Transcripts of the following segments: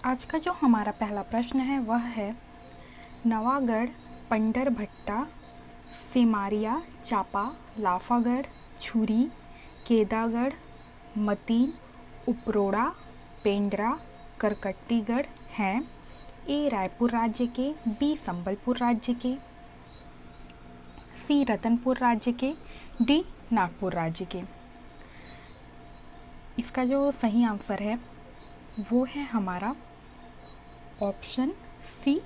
आज का जो हमारा पहला प्रश्न है वह है नवागढ़, पंडरभट्टा, सेमारिया, चापा, लाफागढ़, छुरी, केदागढ़, मतीन, उपरोड़ा, पेंड्रा, करकट्टीगढ़ हैं? ए रायपुर राज्य के, बी संबलपुर राज्य के, सी रतनपुर राज्य के, डी नागपुर राज्य के। इसका जो सही आंसर है वो है हमारा ऑप्शन सी,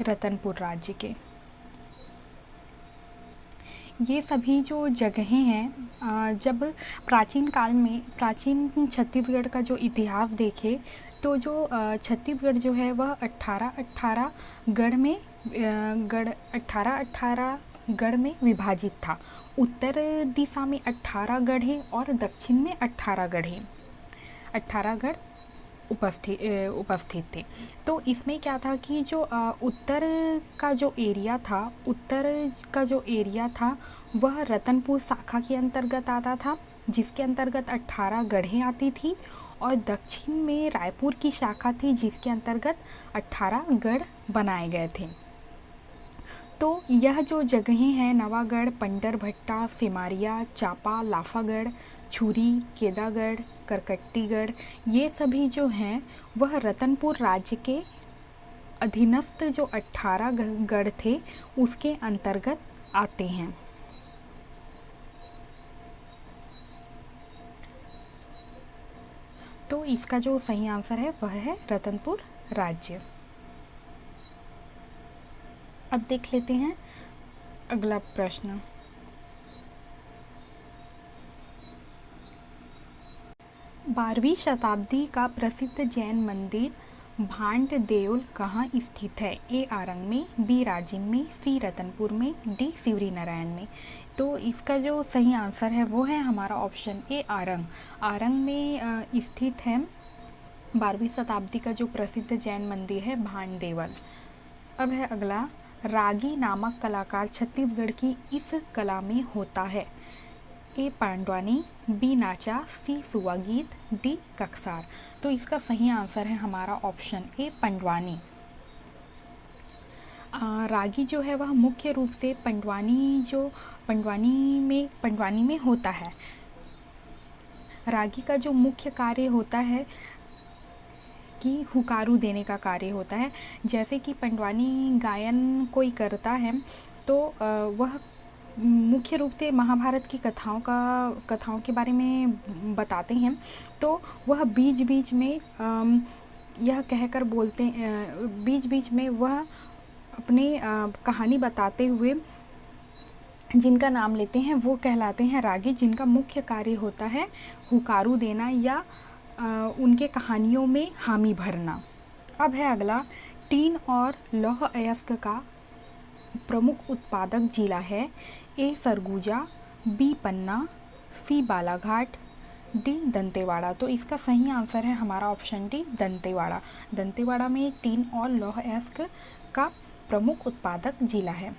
रतनपुर राज्य के। ये सभी जो जगहें हैं, जब प्राचीन काल में प्राचीन छत्तीसगढ़ का जो इतिहास देखें तो जो छत्तीसगढ़ जो है वह 18 गढ़ में 18 गढ़ में विभाजित था। उत्तर दिशा में 18 गढ़ हैं और दक्षिण में 18 गढ़ हैं। 18 गढ़ उपस्थित थे। तो इसमें क्या था कि जो उत्तर का जो एरिया था वह रतनपुर शाखा के अंतर्गत आता था, जिसके अंतर्गत 18 गढ़ें आती थी, और दक्षिण में रायपुर की शाखा थी जिसके अंतर्गत 18 गढ़ बनाए गए थे। तो यह जो जगहें हैं नवागढ़, पंडरभट्टा, सेमारिया, चापा, लाफागढ़, छुरी, केदागढ़, करकट्टीगढ़, ये सभी जो हैं वह रतनपुर राज्य के अधीनस्थ जो 18 गढ़ थे उसके अंतर्गत आते हैं। तो इसका जो सही आंसर है वह है रतनपुर राज्य। अब देख लेते हैं अगला प्रश्न। बारहवीं शताब्दी का प्रसिद्ध जैन मंदिर भांड देउल कहाँ स्थित है? ए आरंग में, बी राजिम में, सी रतनपुर में, डी शिवरी नारायण में। तो इसका जो सही आंसर है वो है हमारा ऑप्शन ए आरंग। आरंग में स्थित है 12वीं शताब्दी का जो प्रसिद्ध जैन मंदिर है भांड देवल। अब है अगला, रागी नामक कलाकार छत्तीसगढ़ की इस कला में होता है? ए पांडवानी, बी नाचा, सी सुआ गीत, डी ककसार। तो इसका सही आंसर है हमारा ऑप्शन ए पंडवानी। रागी जो है वह मुख्य रूप से पंडवानी में होता है। रागी का जो मुख्य कार्य होता है कि हुकारू देने का कार्य होता है। जैसे कि पंडवानी गायन कोई करता है तो वह मुख्य रूप से महाभारत की कथाओं के बारे में बताते हैं। तो वह बीच बीच में यह कहकर बोलते हैं, बीच बीच में वह अपने कहानी बताते हुए जिनका नाम लेते हैं वो कहलाते हैं रागी, जिनका मुख्य कार्य होता है हुकारू देना या उनके कहानियों में हामी भरना। अब है अगला, टीन और लौह अयस्क का प्रमुख उत्पादक जिला है? ए सरगुजा, बी पन्ना, सी बालाघाट, डी दंतेवाड़ा। तो इसका सही आंसर है हमारा ऑप्शन डी दंतेवाड़ा। दंतेवाड़ा में टीन और लौह अयस्क का प्रमुख उत्पादक जिला है।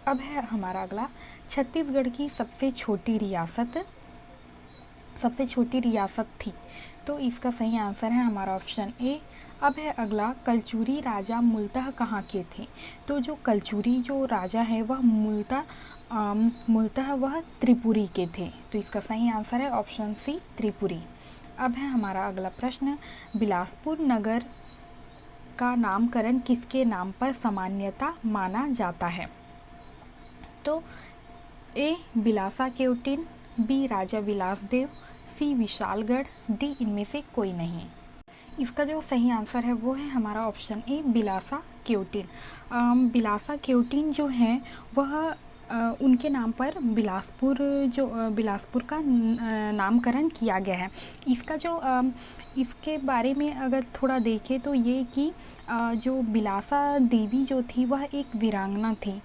अब है हमारा अगला, छत्तीसगढ़ की सबसे छोटी रियासत थी? तो इसका सही आंसर है हमारा ऑप्शन ए। अब है अगला, कलचुरी राजा मूलतः कहाँ के थे? तो जो कलचुरी जो राजा है वह मूलतः वह त्रिपुरी के थे। तो इसका सही आंसर है ऑप्शन सी त्रिपुरी। अब है हमारा अगला प्रश्न, बिलासपुर नगर का नामकरण किसके नाम पर सामान्यता माना जाता है? तो ए बिलासा केवटिन, बी राजा विलासदेव, सी विशालगढ़, डी इनमें से कोई नहीं। इसका जो सही आंसर है वो है हमारा ऑप्शन ए बिलासा केवटिन। केवटिन जो है वह उनके नाम पर बिलासपुर का नामकरण किया गया है। इसका जो इसके बारे में अगर थोड़ा देखें तो ये कि जो बिलासा देवी जो थी वह एक वीरांगना थी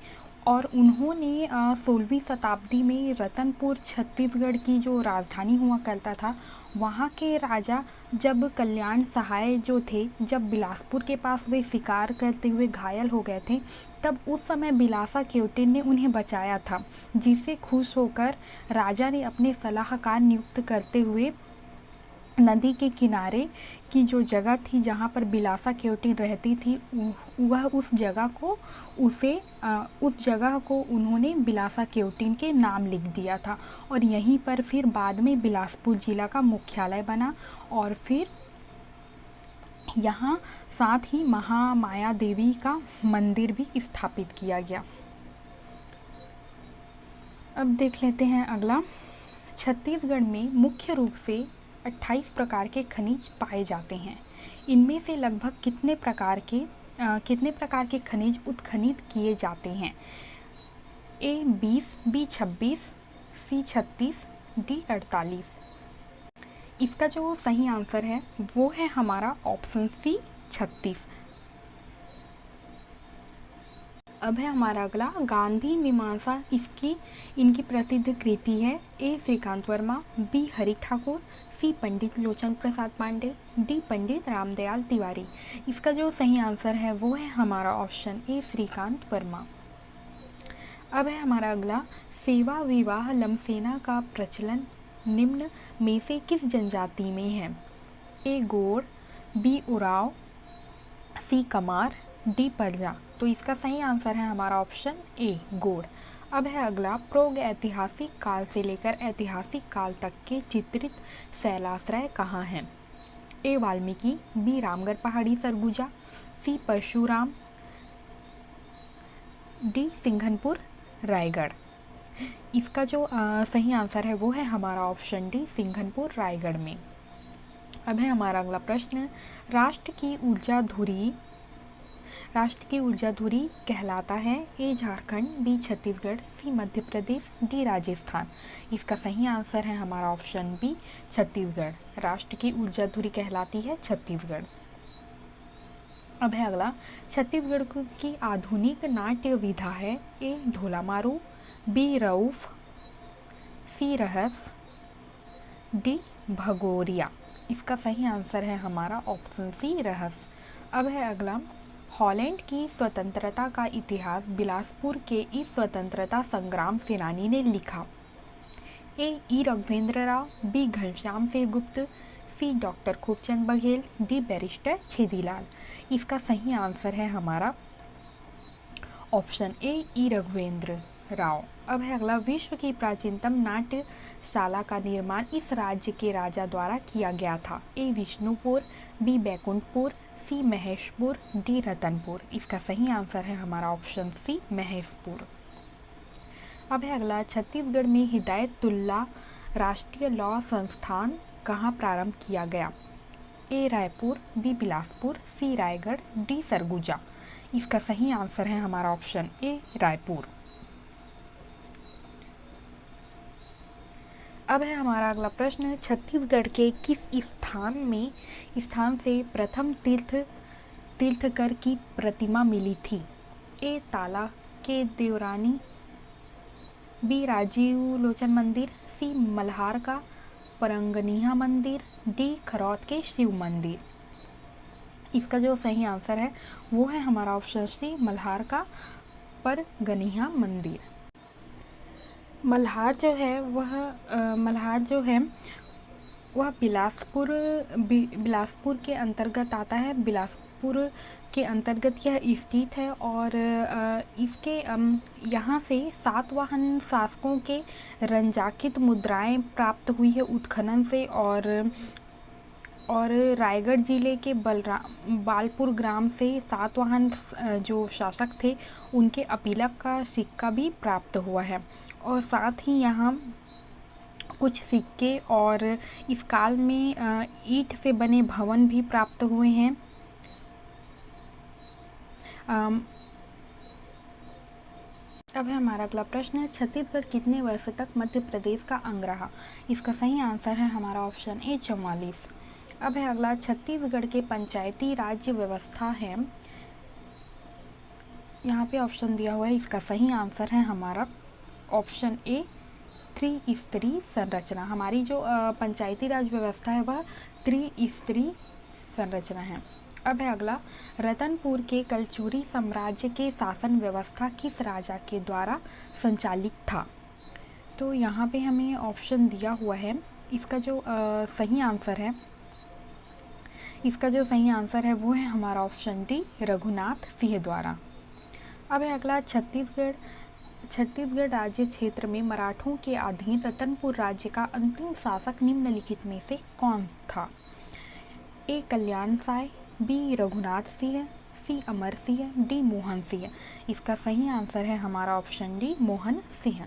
और उन्होंने 16वीं शताब्दी में रतनपुर छत्तीसगढ़ की जो राजधानी हुआ करता था वहाँ के राजा जब कल्याण सहाय जो थे, जब बिलासपुर के पास वे शिकार करते हुए घायल हो गए थे, तब उस समय बिलासा केवटिन ने उन्हें बचाया था, जिससे खुश होकर राजा ने अपने सलाहकार नियुक्त करते हुए नदी के किनारे की जो जगह थी जहाँ पर बिलासा केवटी रहती थी, वह उस जगह को उन्होंने बिलासा केवटी के नाम लिख दिया था। और यहीं पर फिर बाद में बिलासपुर जिला का मुख्यालय बना और फिर यहाँ साथ ही महामाया देवी का मंदिर भी स्थापित किया गया। अब देख लेते हैं अगला। छत्तीसगढ़ में मुख्य रूप से 28 प्रकार के खनिज पाए जाते हैं। इनमें से लगभग कितने प्रकार के खनिज उत्खनित किए जाते हैं? ए 20, बी 26, सी 36, डी 48। इसका जो सही आंसर है वो है हमारा ऑप्शन सी 36। अब है हमारा अगला। गांधी मीमांसा इनकी प्रसिद्ध कृति है। ए श्रीकांत वर्मा, बी हरि ठाकुर, सी पंडित लोचन प्रसाद पांडे, डी पंडित रामदयाल तिवारी। इसका जो सही आंसर है वो है हमारा ऑप्शन ए श्रीकांत वर्मा। अब है हमारा अगला। सेवा विवाह लमसेना का प्रचलन निम्न में से किस जनजाति में है? ए गोंड, बी उराव, सी कमार, डी परजा। तो इसका सही आंसर है हमारा ऑप्शन ए गोंड। अब है अगला। प्राग ऐतिहासिक काल से लेकर ऐतिहासिक काल तक के चित्रित शैलाश्रय कहाँ हैं? ए वाल्मीकि, बी रामगढ़ पहाड़ी सरगुजा, सी परशुराम, डी सिंघनपुर रायगढ़। इसका जो सही आंसर है वो है हमारा ऑप्शन डी सिंघनपुर रायगढ़ में। अब है हमारा अगला प्रश्न। राष्ट्र की ऊर्जा धुरी कहलाता है? ए झारखंड, बी छत्तीसगढ़, सी मध्य प्रदेश, डी राजस्थान। इसका सही आंसर है हमारा ऑप्शन बी छत्तीसगढ़। राष्ट्र की ऊर्जा धुरी कहलाती है छत्तीसगढ़। अब है अगला। छत्तीसगढ़ की आधुनिक नाट्य विधा है? ए ढोला मारू, बी रऊफ, सी रहस, डी भगोरिया। इसका सही आंसर है हमारा ऑप्शन सी रहस। अब है अगला। हॉलैंड की स्वतंत्रता का इतिहास बिलासपुर के इस स्वतंत्रता संग्राम सेनानी ने लिखा? A Raghavendra Rao, B Ghanshyam Singh Gupta, C doctor Khubchand Baghel, D barrister Chhedilal. इसका सही आंसर है हमारा ऑप्शन ए राघवेंद्र राव। अब है अगला। विश्व की प्राचीनतम नाट्यशाला का निर्माण इस राज्य के राजा द्वारा किया गया था? ए विष्णुपुर, बी बैकुंठपुर, सी महेशपुर, डी रतनपुर। इसका सही आंसर है हमारा ऑप्शन सी महेशपुर। अब है अगला। छत्तीसगढ़ में हिदायतुल्ला राष्ट्रीय लॉ संस्थान कहाँ प्रारंभ किया गया? ए रायपुर, बी बिलासपुर, सी रायगढ़, डी सरगुजा। इसका सही आंसर है हमारा ऑप्शन ए रायपुर। अब है हमारा अगला प्रश्न। छत्तीसगढ़ के किस स्थान से प्रथम तीर्थकर की प्रतिमा मिली थी? ए ताला के देवरानी, बी राजीव लोचन मंदिर, सी मल्हार का परंगनिया मंदिर, डी खरौत के शिव मंदिर। इसका जो सही आंसर है वो है हमारा ऑप्शन सी मल्हार का परगनिया मंदिर। मल्हार जो है वह बिलासपुर के अंतर्गत आता है। बिलासपुर के अंतर्गत यह स्थित है और इसके यहाँ से सातवाहन शासकों के रंजाकित मुद्राएं प्राप्त हुई है उत्खनन से। और रायगढ़ जिले के बालपुर ग्राम से सातवाहन जो शासक थे उनके अपीलक का सिक्का भी प्राप्त हुआ है। और साथ ही यहाँ कुछ सिक्के और इस काल में ईंट से बने भवन भी प्राप्त हुए हैं। अब है हमारा अगला प्रश्न। छत्तीसगढ़ कितने वर्ष तक मध्य प्रदेश का अंग रहा? इसका सही आंसर है हमारा ऑप्शन ए 44। अब है अगला। छत्तीसगढ़ के पंचायती राज्य व्यवस्था है, यहाँ पे ऑप्शन दिया हुआ है। इसका सही आंसर है हमारा ऑप्शन ए 3 स्तरीय संरचना। हमारी जो पंचायती राज व्यवस्था है वह 3 स्तरीय संरचना है। अब है अगला। रतनपुर के कलचुरी साम्राज्य के शासन व्यवस्था किस राजा के द्वारा संचालित था? तो यहाँ पे हमें ऑप्शन दिया हुआ है इसका जो सही आंसर है वो है हमारा ऑप्शन डी, रघुनाथ सिंह द्वारा। अब है अगला छत्तीसगढ़ राज्य क्षेत्र में मराठों के अधीन रतनपुर राज्य का अंतिम शासक निम्नलिखित में से कौन था? ए कल्याण साय, बी रघुनाथ सिंह, सी अमर सिंह, डी मोहन सिंह। इसका सही आंसर है हमारा ऑप्शन डी, मोहन सिंह।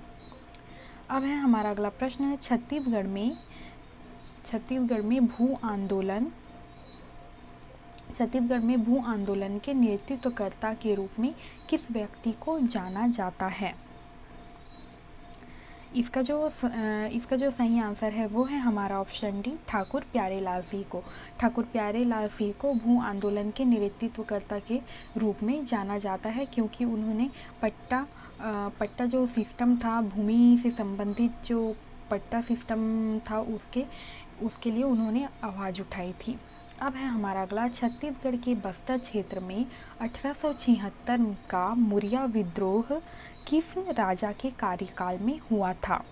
अब है हमारा अगला प्रश्न, छत्तीसगढ़ में भू आंदोलन के नेतृत्वकर्ता के रूप में किस व्यक्ति को जाना जाता है? इसका जो सही आंसर है वो है हमारा ऑप्शन डी, ठाकुर प्यारेलाल सिंह को। ठाकुर प्यारेलाल सिंह को भू आंदोलन के नेतृत्वकर्ता के रूप में जाना जाता है, क्योंकि उन्होंने पट्टा जो सिस्टम था, भूमि से संबंधित जो पट्टा सिस्टम था, उसके लिए उन्होंने आवाज़ उठाई थी। अब है हमारा अगला, छत्तीसगढ़ के बस्तर क्षेत्र में 1876 का मुरिया विद्रोह किस राजा के कार्यकाल में हुआ था?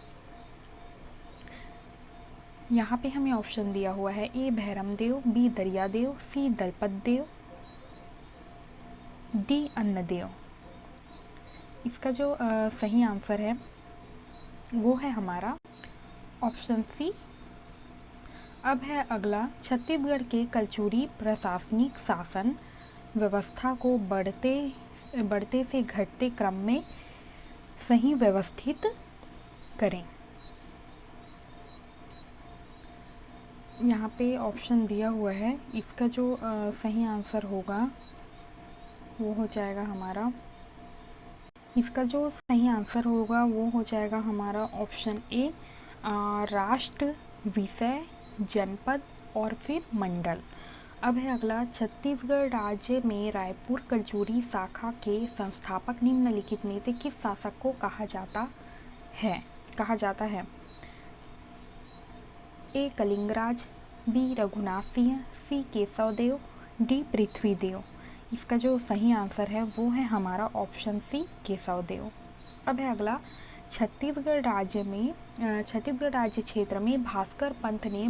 यहाँ पे हमें ऑप्शन दिया हुआ है, ए भैरमदेव, बी दरियादेव, सी दलपतदेव, डी अन्नदेव। इसका जो सही आंसर है वो है हमारा ऑप्शन सी। अब है अगला, छत्तीसगढ़ के कलचुरी प्रशासनिक शासन व्यवस्था को बढ़ते से घटते क्रम में सही व्यवस्थित करें। यहाँ पे ऑप्शन दिया हुआ है, इसका जो सही आंसर होगा वो हो जाएगा हमारा ऑप्शन ए, राष्ट्र, विषय, जनपद और फिर मंडल। अब है अगला, छत्तीसगढ़ राज्य में रायपुर कलचुरी शाखा के संस्थापक निम्नलिखित में से किस शासक को कहा जाता है? ए कलिंगराज, बी रघुनाथ सिंह, सी केशवदेव, डी पृथ्वीदेव। इसका जो सही आंसर है वो है हमारा ऑप्शन सी, केशवदेव। अब है अगला, छत्तीसगढ़ राज्य क्षेत्र में भास्कर पंत ने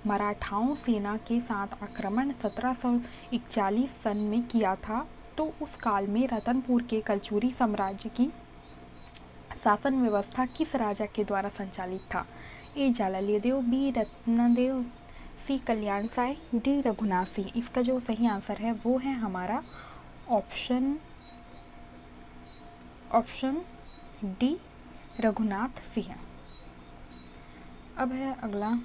मराठाओं सेना के साथ आक्रमण 1741 सन में किया था, तो उस काल में रतनपुर के कलचुरी साम्राज्य की शासन व्यवस्था किस राजा के द्वारा संचालित था? ए जालालीदेव, बी रत्नदेव, सी कल्याण साय, डी रघुनाथ सिंह। इसका जो सही आंसर है वो है हमारा ऑप्शन डी, रघुनाथ सिंह। अब है अगला,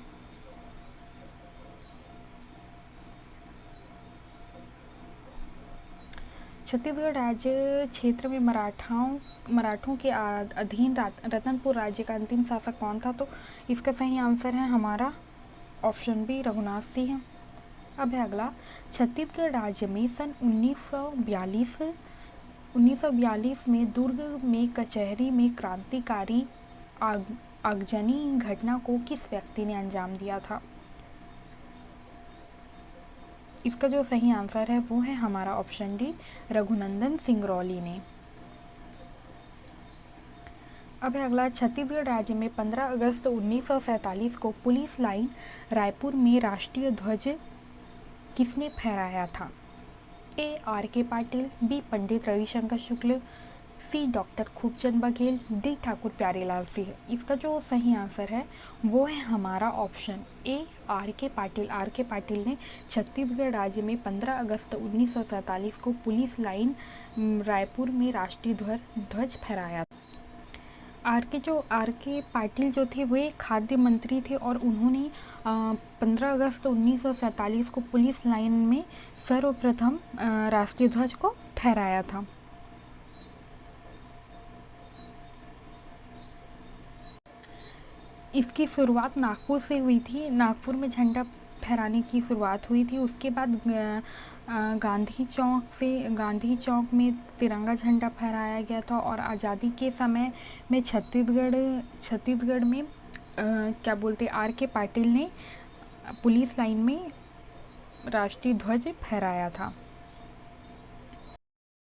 छत्तीसगढ़ राज्य क्षेत्र में मराठों के अधीन रतनपुर राज्य का अंतिम शासक कौन था? तो इसका सही आंसर है हमारा ऑप्शन बी, रघुनाथ सिंह। अब है अगला, छत्तीसगढ़ राज्य में सन 1942 में दुर्ग में कचहरी में क्रांतिकारी आगजनी घटना को किस व्यक्ति ने अंजाम दिया था? इसका जो सही आंसर है वो है हमारा ऑप्शन डी, रघुनंदन सिंगरौली ने। अब है अगला, छत्तीसगढ़ राज्य में 15 अगस्त 1947 को पुलिस लाइन रायपुर में राष्ट्रीय ध्वज किसने फहराया था? ए आर के पाटिल, बी पंडित रविशंकर शुक्ल, सी डॉक्टर खूबचंद बघेल, डी ठाकुर प्यारेलाल सिंह। इसका जो सही आंसर है वो है हमारा ऑप्शन ए, आर के पाटिल। आर के पाटिल ने छत्तीसगढ़ राज्य में 15 अगस्त 1947 को पुलिस लाइन रायपुर में राष्ट्रीय ध्वज फहराया। आर के पाटिल जो थे वे खाद्य मंत्री थे और उन्होंने 15 अगस्त 1947 को पुलिस लाइन में सर्वप्रथम राष्ट्रीय ध्वज को फहराया था। इसकी शुरुआत नागपुर से हुई थी। नागपुर में झंडा फहराने की शुरुआत हुई थी। उसके बाद गांधी चौक में तिरंगा झंडा फहराया गया था और आज़ादी के समय में छत्तीसगढ़ में आर के पाटिल ने पुलिस लाइन में राष्ट्रीय ध्वज फहराया था।